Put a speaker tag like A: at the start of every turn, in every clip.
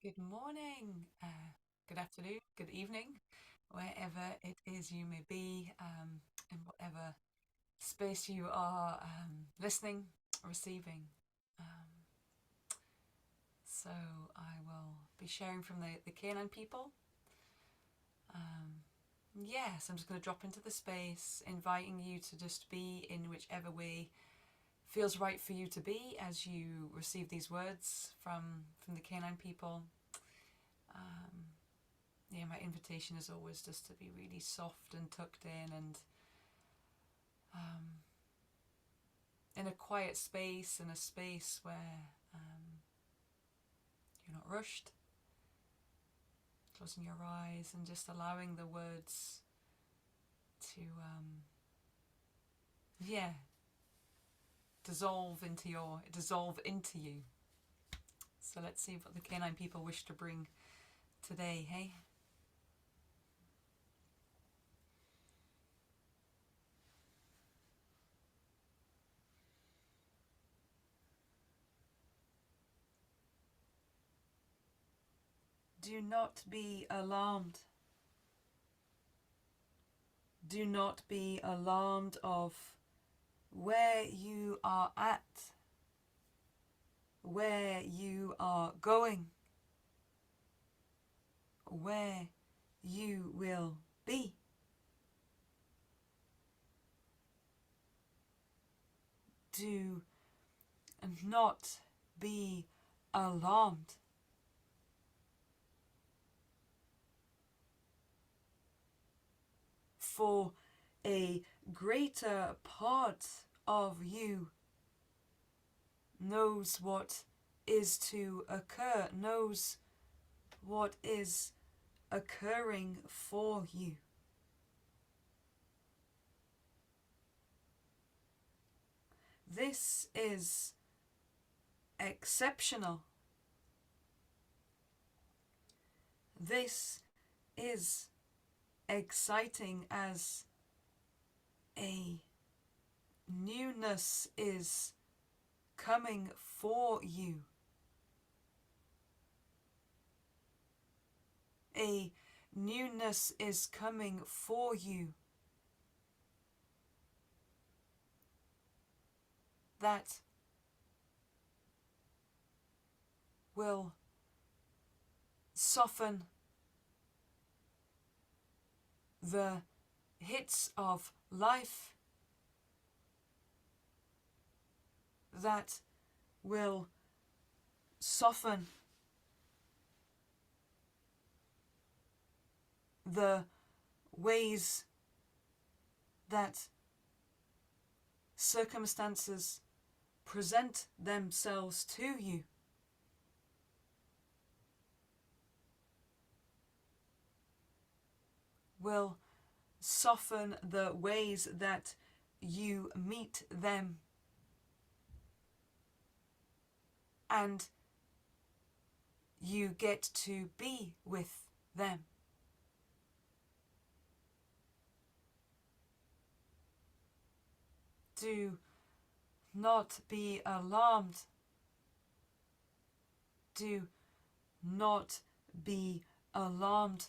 A: Good morning, good afternoon, good evening, wherever it is you may be, in whatever space you are listening, receiving. Um, so I will be sharing from the Canine people. Um, yes, I'm just going to drop into the space, inviting you to just be in whichever way feels right for you to be as you receive these words from the Canine people. Um, yeah, my invitation is always just to be really soft and tucked in and um, in a quiet space, in a space where you're not rushed, closing your eyes and just allowing the words to, yeah, dissolve into you. So let's see what the canine people wish to bring today, hey? Do not be alarmed. Do not be alarmed of where you are at, where you are going, where you will be. Do not be alarmed. For a greater part of you knows what is to occur, knows what is occurring for you. This is exceptional. This is exciting as a newness is coming for you. A newness is coming for you that will soften the hits of life, that will soften the ways that circumstances present themselves to you. Will soften the ways that you meet them and you get to be with them. Do not be alarmed. Do not be alarmed.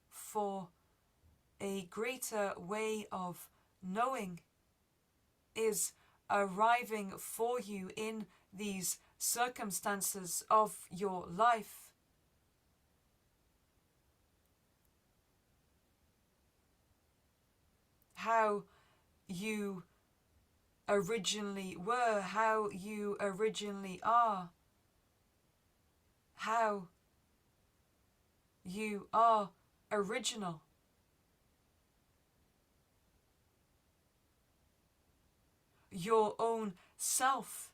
A: For a greater way of knowing is arriving for you in these circumstances of your life. How you originally were, how you originally are, how you are original. Your own self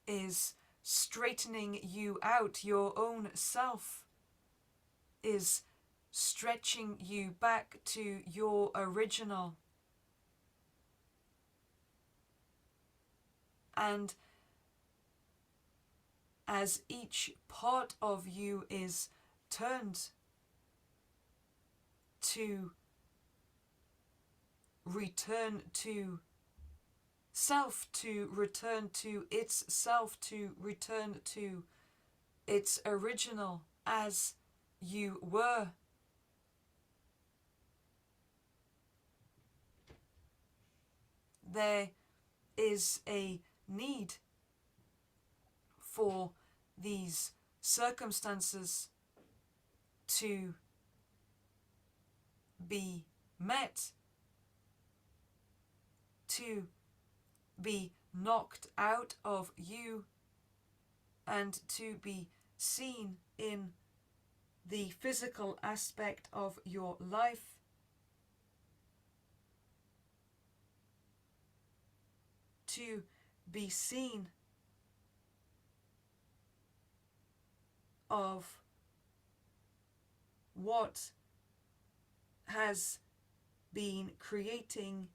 A: is straightening you out. Your own self is stretching you back to your original. And as each part of you is turned to return to self to return to its self, to return to its original as you were. There is a need for these circumstances to be met, to be knocked out of you, and to be seen in the physical aspect of your life, to be seen of what has been creating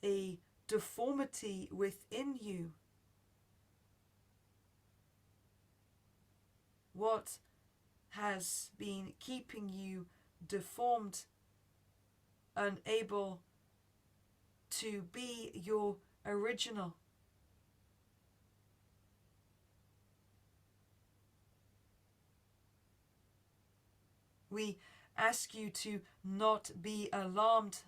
A: a deformity within you, what has been keeping you deformed, unable to be your original. We ask you to not be alarmed.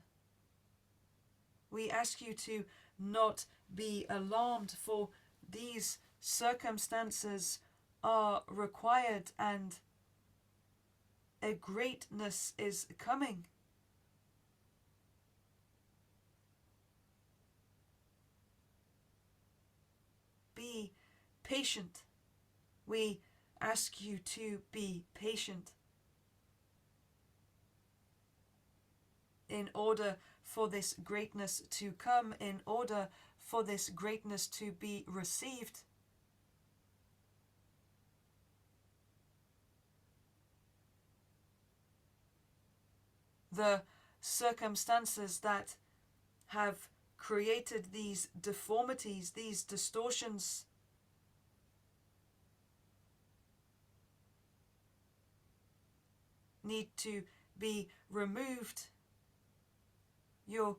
A: We ask you to not be alarmed, for these circumstances are required and a greatness is coming. Be patient. We ask you to be patient. In order for this greatness to come, in order for this greatness to be received, the circumstances that have created these deformities, these distortions, need to be removed. Your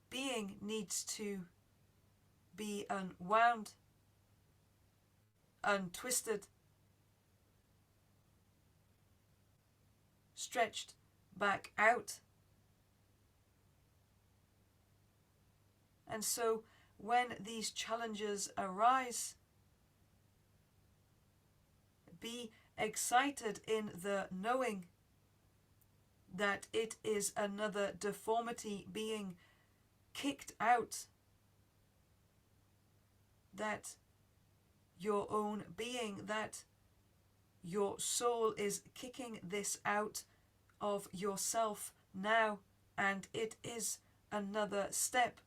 A: being needs to be unwound, untwisted, stretched back out. And so when these challenges arise, be excited in the knowing that it is another deformity being kicked out, that your own being, that your soul is kicking this out of yourself now, and it is another step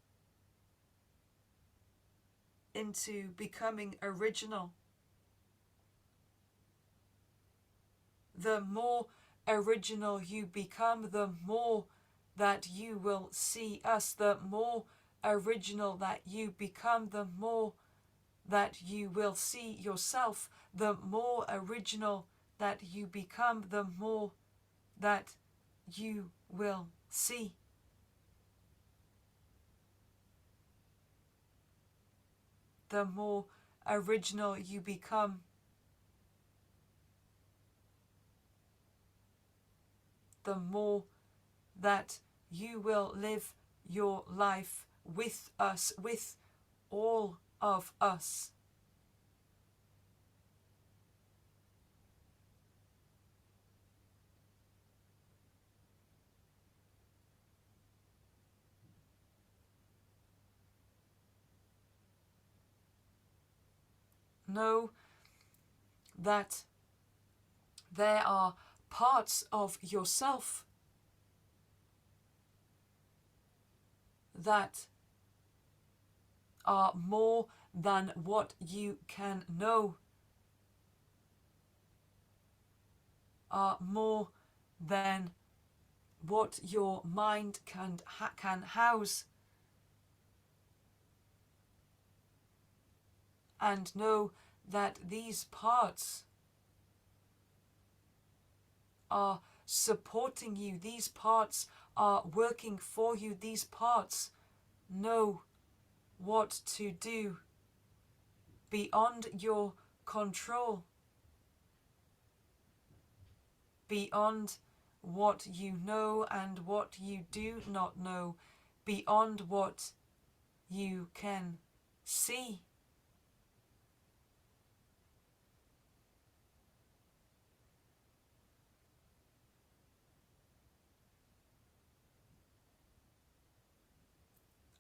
A: into becoming original. The more original you become, the more that you will see us. The more original that you become, the more that you will see yourself. The more original that you become, the more that you will see. The more original you become, the more that you will live your life with us, with all of us. Know that there are parts of yourself that are more than what you can know, are more than what your mind can house. And know that these parts are supporting you, these parts are working for you, these parts know what to do beyond your control, beyond what you know and what you do not know, beyond what you can see.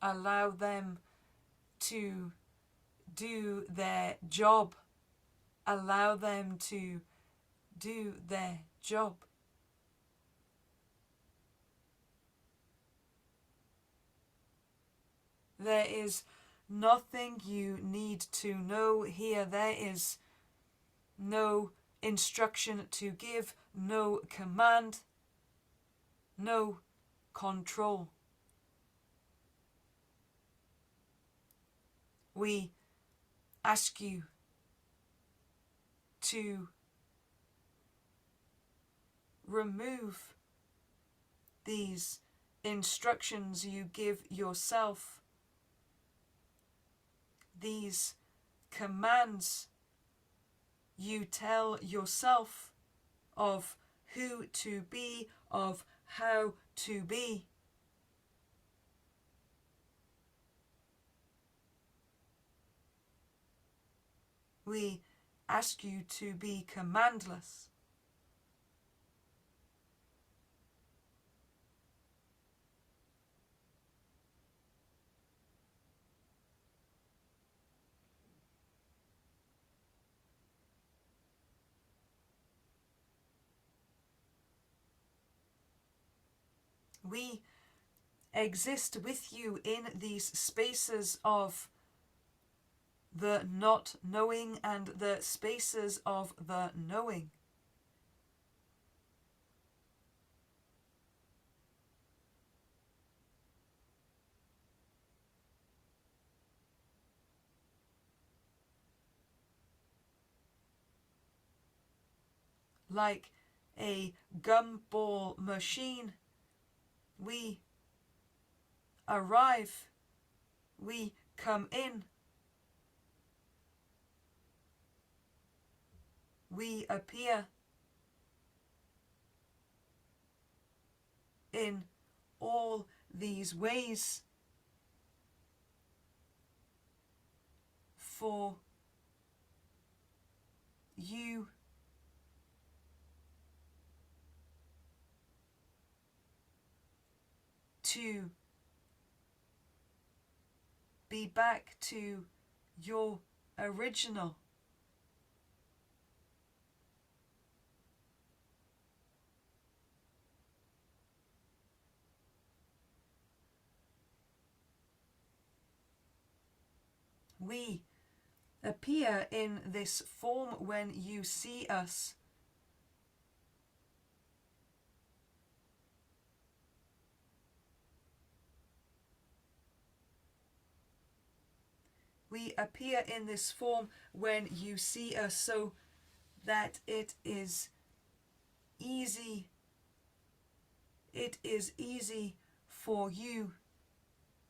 A: Allow them to do their job. Allow them to do their job. There is nothing you need to know here. There is no instruction to give, no command, no control. We ask you to remove these instructions you give yourself, these commands you tell yourself of who to be, of how to be. We ask you to be commandless. We exist with you in these spaces of the not knowing and the spaces of the knowing. Like a gumball machine, we arrive, we come in, we appear in all these ways for you to be back to your original. We appear in this form when you see us. We appear in this form when you see us, so that it is easy. It is easy for you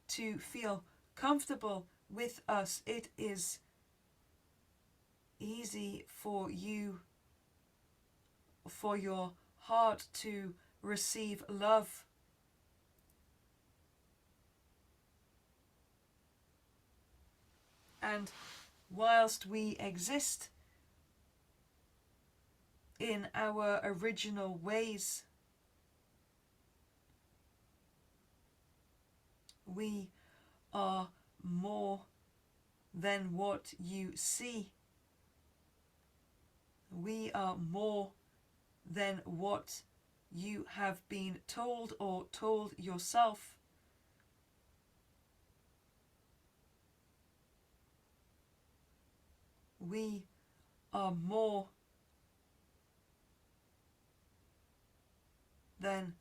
A: to feel comfortable with us. It is easy for you, for your heart to receive love. And whilst we exist in our original ways, we are more than what you see. We are more than what you have been told or told yourself. We are more than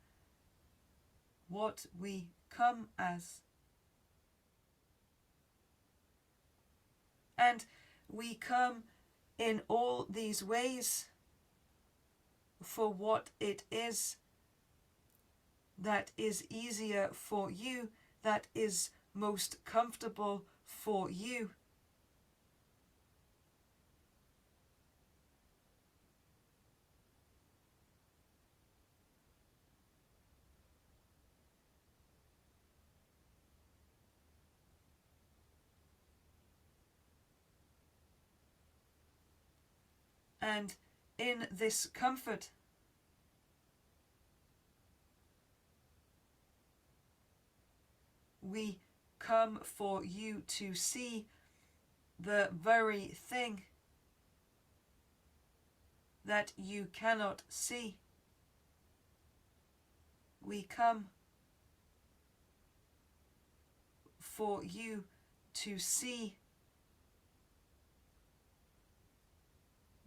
A: what we come as. And we come in all these ways for what it is that is easier for you, that is most comfortable for you. And in this comfort, we come for you to see the very thing that you cannot see. We come for you to see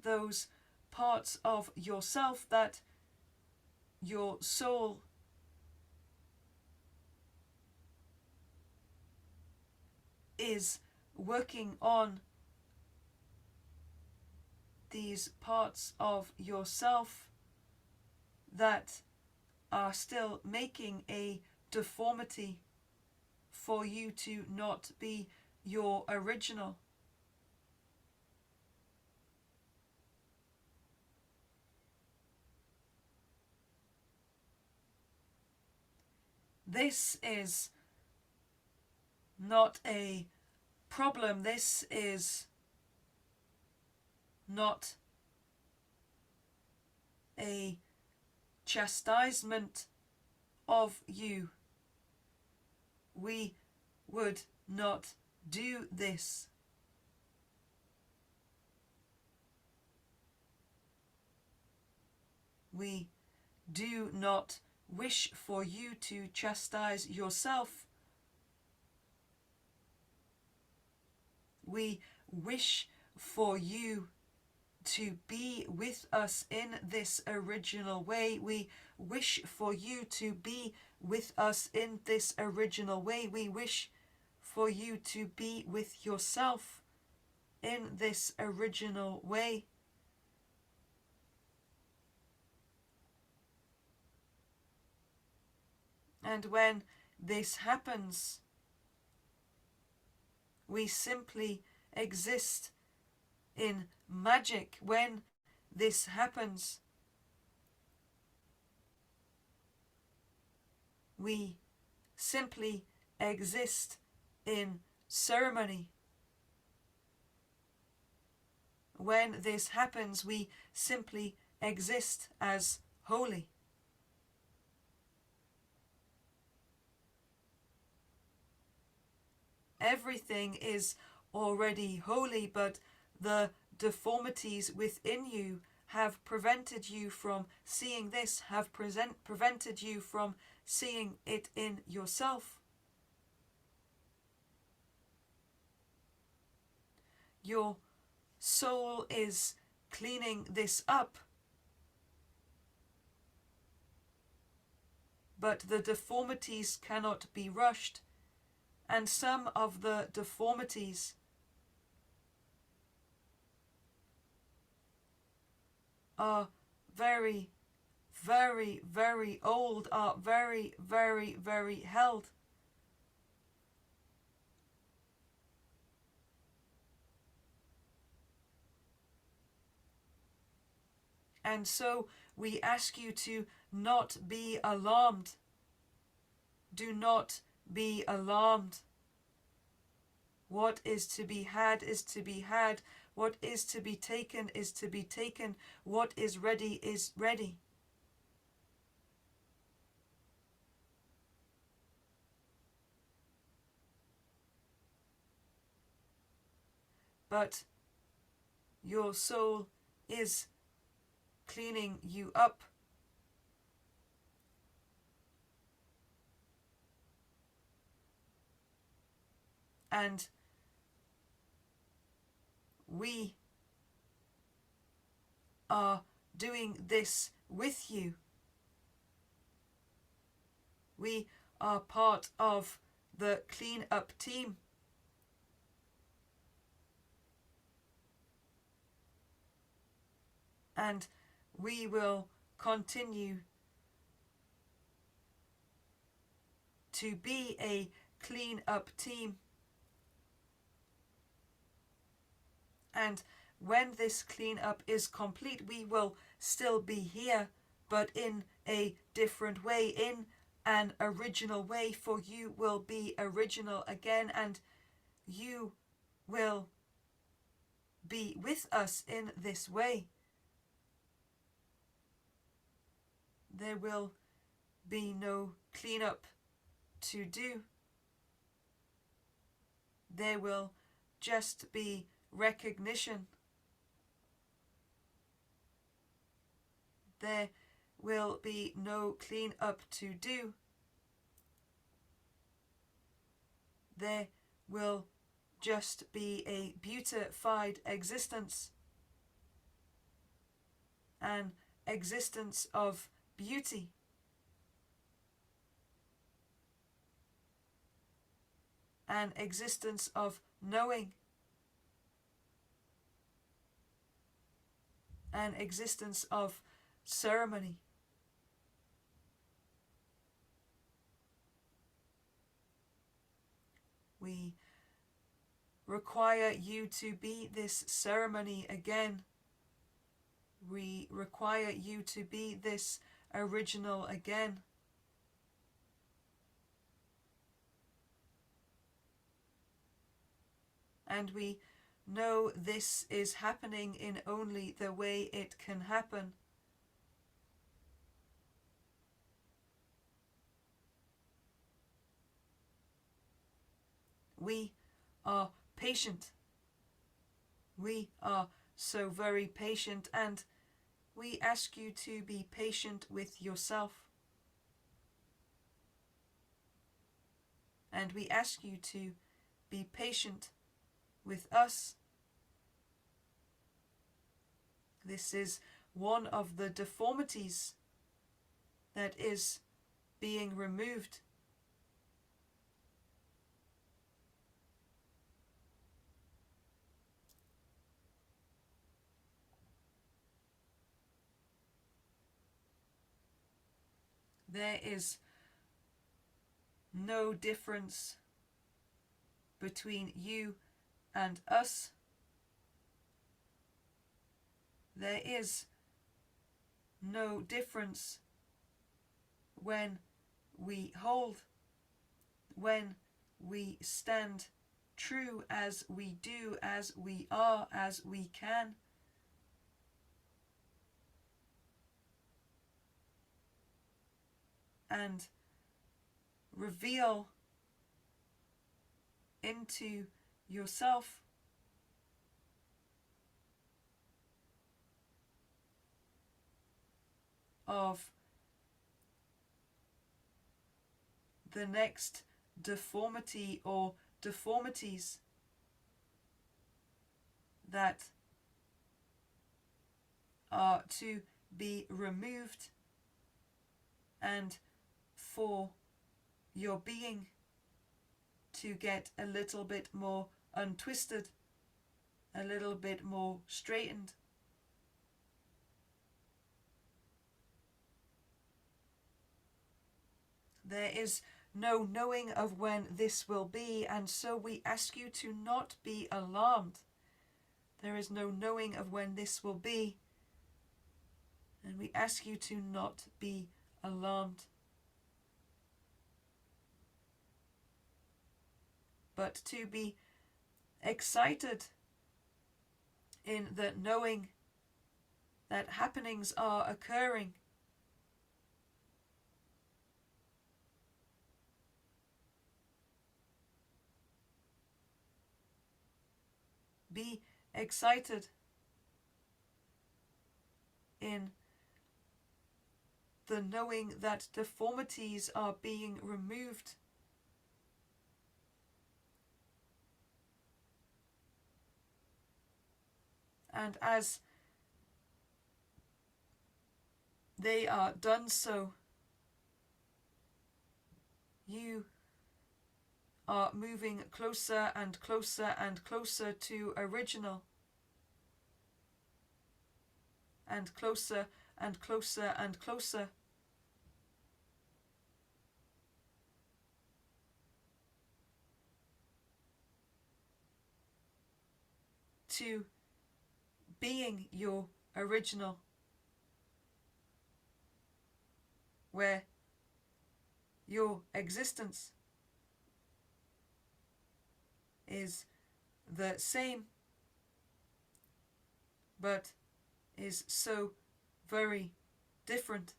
A: those parts of yourself that your soul is working on, these parts of yourself that are still making a deformity for you to not be your original. This is not a problem. This is not a chastisement of you. We would not do this. We do not wish for you to chastise yourself. We wish for you to be with us in this original way. We wish for you to be with us in this original way. We wish for you to be with yourself in this original way. And when this happens, we simply exist in magic. When this happens, we simply exist in ceremony. When this happens, we simply exist as holy. Everything is already holy, but the deformities within you have prevented you from seeing this, have prevented you from seeing it in yourself. Your soul is cleaning this up, but the deformities cannot be rushed, and some of the deformities are very, very, very old, are very, very, very held. And so we ask you to not be alarmed. Do not be alarmed. What is to be had is to be had. What is to be taken is to be taken. What is ready is ready. But your soul is cleaning you up. And we are doing this with you. We are part of the clean-up team. And we will continue to be a clean-up team. And when this cleanup is complete, we will still be here, but in a different way, in an original way, for you will be original again, and you will be with us in this way. There will be no cleanup to do. There will just be recognition. There will be no cleanup to do. There will just be a beautified existence, an existence of beauty. An existence of knowing, an existence of ceremony. We require you to be this ceremony again. We require you to be this original again. And we know this is happening in only the way it can happen. We are patient. We are so very patient, and we ask you to be patient with yourself. And we ask you to be patient with us. This is one of the deformities that is being removed. There is no difference between you and us. There is no difference when we hold, when we stand true as we do, as we are, as we can. And reveal into yourself of the next deformity or deformities that are to be removed, and for your being to get a little bit more untwisted, a little bit more straightened. There is no knowing of when this will be, and so we ask you to not be alarmed. There is no knowing of when this will be, and we ask you to not be alarmed, but to be excited in the knowing that happenings are occurring. Be excited in the knowing that deformities are being removed. And as they are done so, you are moving closer and closer and closer to original, and closer and closer and closer to being your original, where your existence is the same, but is so very different.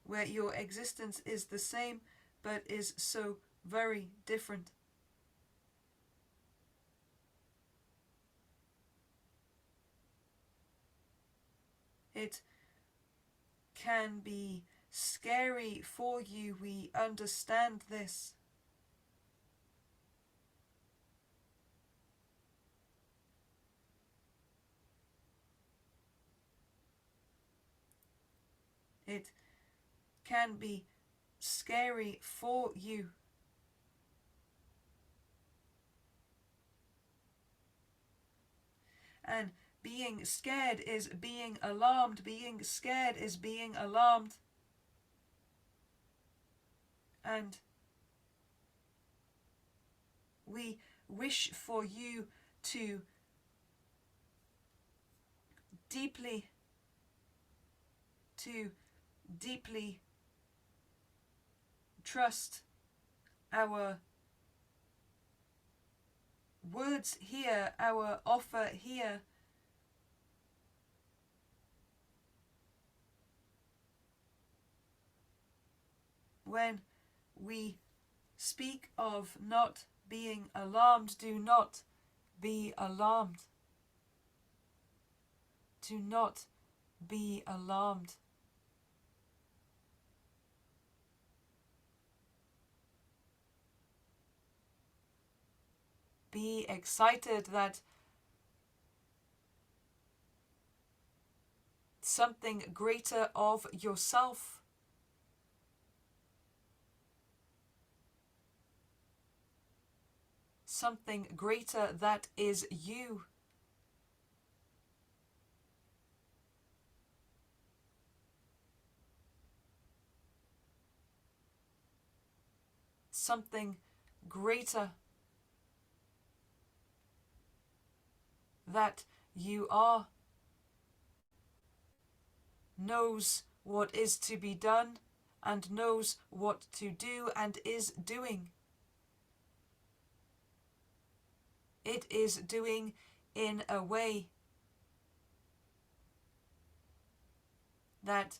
A: Where your existence is the same, but is so very different. It can be scary for you, we understand this. It can be scary for you. And being scared is being alarmed. Being scared is being alarmed. And we wish for you to deeply trust our words here, our offer here. When we speak of not being alarmed, do not be alarmed. Do not be alarmed. Be excited that something greater of yourself, something greater that is you, something greater that you are, knows what is to be done and knows what to do and is doing. It is doing in a way that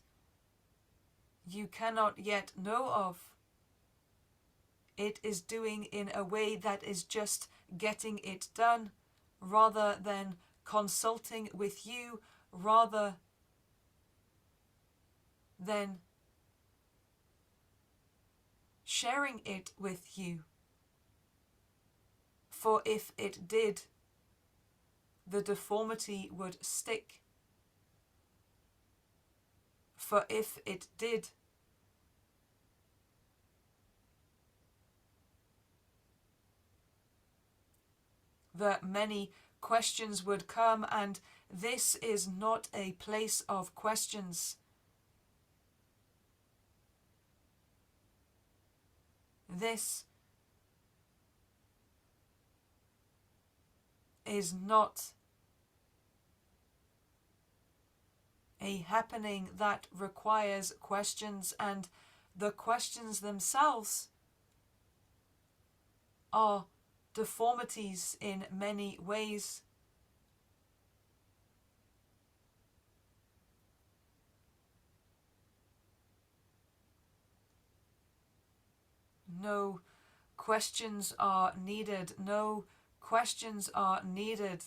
A: you cannot yet know of. It is doing in a way that is just getting it done, rather than consulting with you, rather than sharing it with you. For if it did, the deformity would stick. For if it did, the many questions would come, and this is not a place of questions. This is not a happening that requires questions, and the questions themselves are deformities in many ways. No questions are needed. No questions are needed.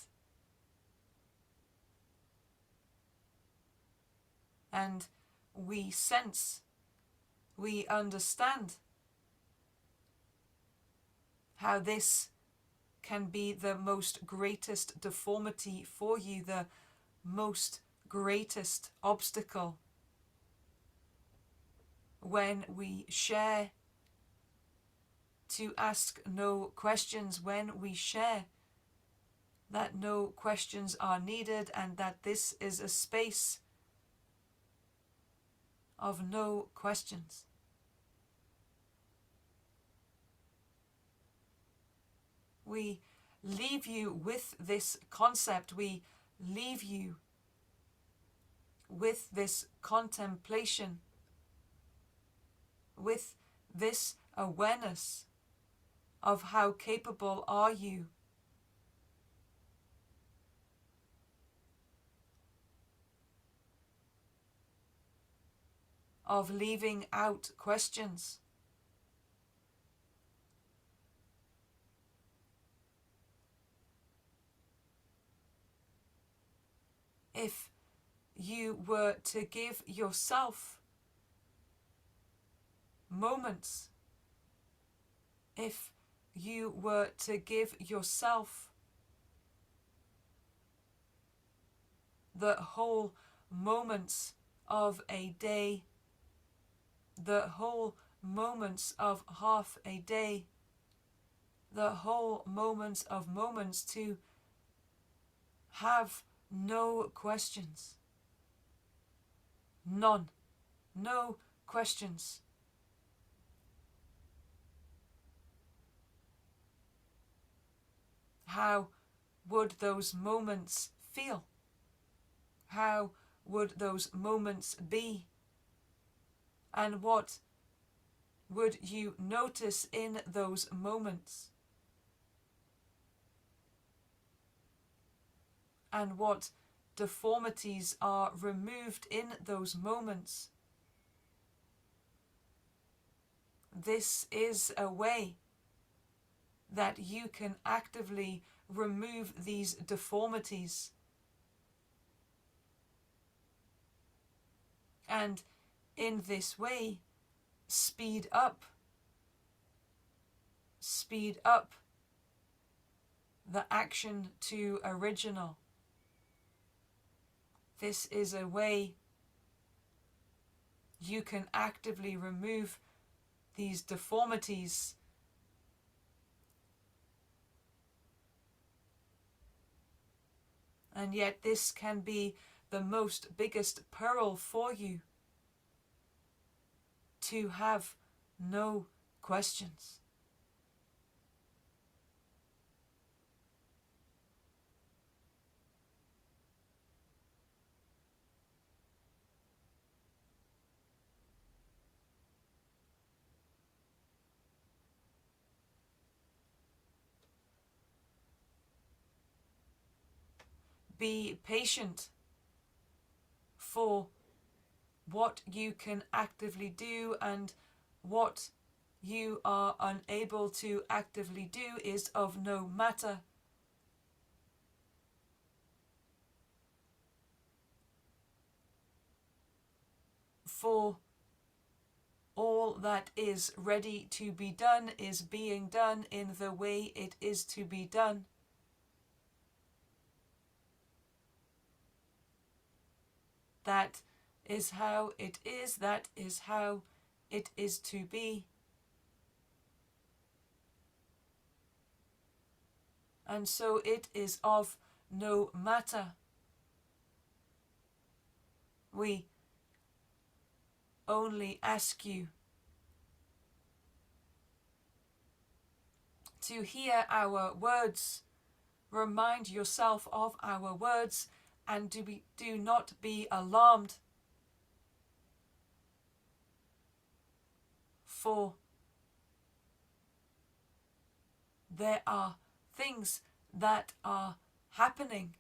A: And we sense, we understand how this can be the most greatest deformity for you, the most greatest obstacle. When we share to ask no questions, when we share that no questions are needed and that this is a space of no questions. We leave you with this concept. We leave you with this contemplation, with this awareness of how capable are you of leaving out questions. If you were to give yourself moments, if you were to give yourself the whole moments of a day, the whole moments of half a day, the whole moments of moments to have no questions. None. No questions. How would those moments feel? How would those moments be? And what would you notice in those moments? And what deformities are removed in those moments? This is a way that you can actively remove these deformities. And in this way, speed up the action to original. This is a way you can actively remove these deformities. And yet this can be the most biggest peril for you, to have no questions. Be patient for what you can actively do, and what you are unable to actively do is of no matter. For all that is ready to be done is being done in the way it is to be done. That is how it is. That is how it is to be. And so it is of no matter. We only ask you to hear our words, remind yourself of our words, and do not be alarmed. For there are things that are happening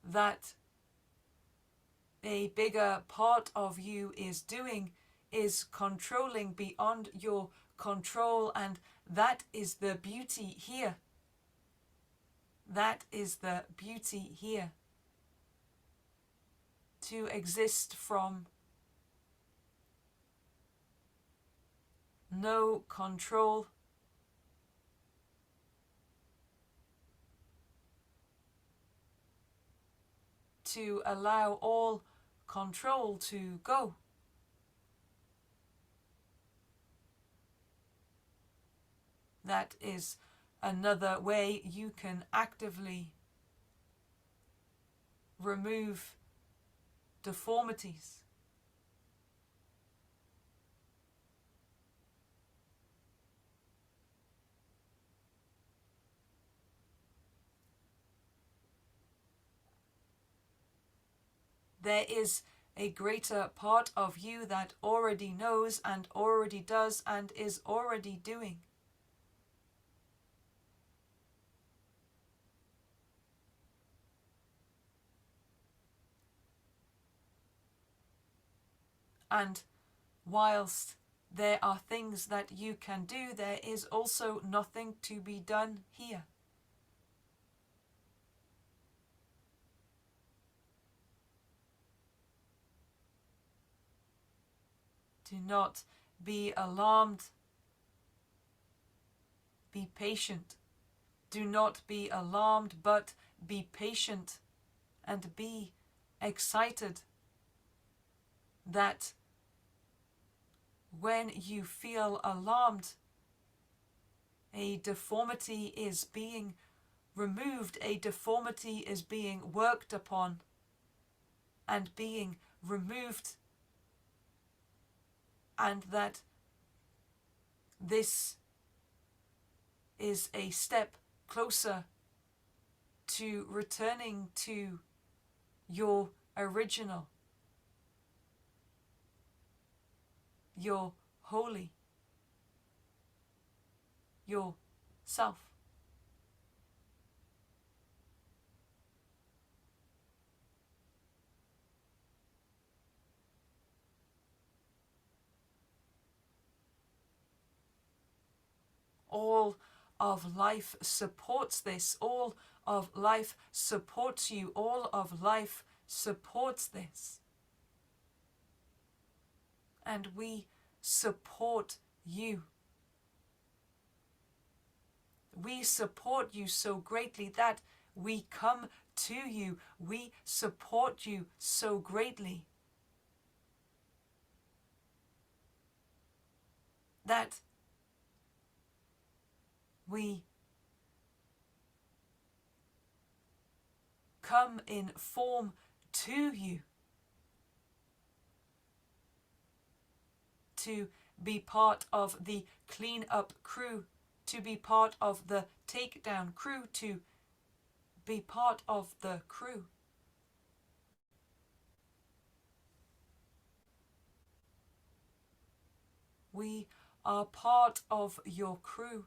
A: that a bigger part of you is doing, is controlling beyond your control, and that is the beauty here. That is the beauty here. To exist from no control, to allow all control to go. That is another way you can actively remove deformities. there is a greater part of you that already knows and already does and is already doing. And whilst there are things that you can do, there is also nothing to be done here. Do not be alarmed. Be patient. Do not be alarmed, but be patient and be excited that when you feel alarmed, a deformity is being removed, a deformity is being worked upon and being removed, and that this is a step closer to returning to your original, your holy, your self. All of life supports this. All of life supports you. All of life supports this. And we support you. We support you so greatly that we come to you. We support you so greatly that we come in form to you, to be part of the clean-up crew, to be part of the takedown crew, to be part of the crew. We are part of your crew.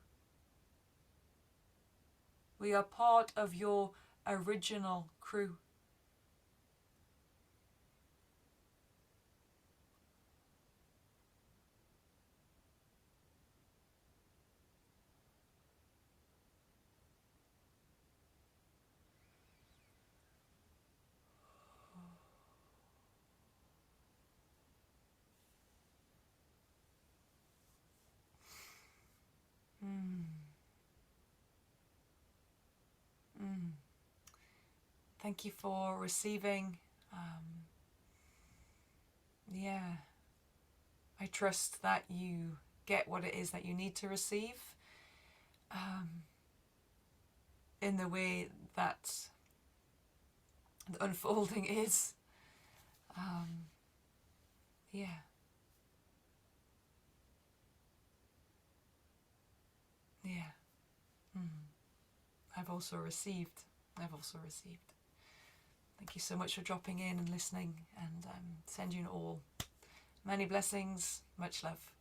A: We are part of your original crew. Thank you for receiving. I trust that you get what it is that you need to receive in the way that the unfolding is. I've also received. Thank you so much for dropping in and listening, and send you all many blessings, much love.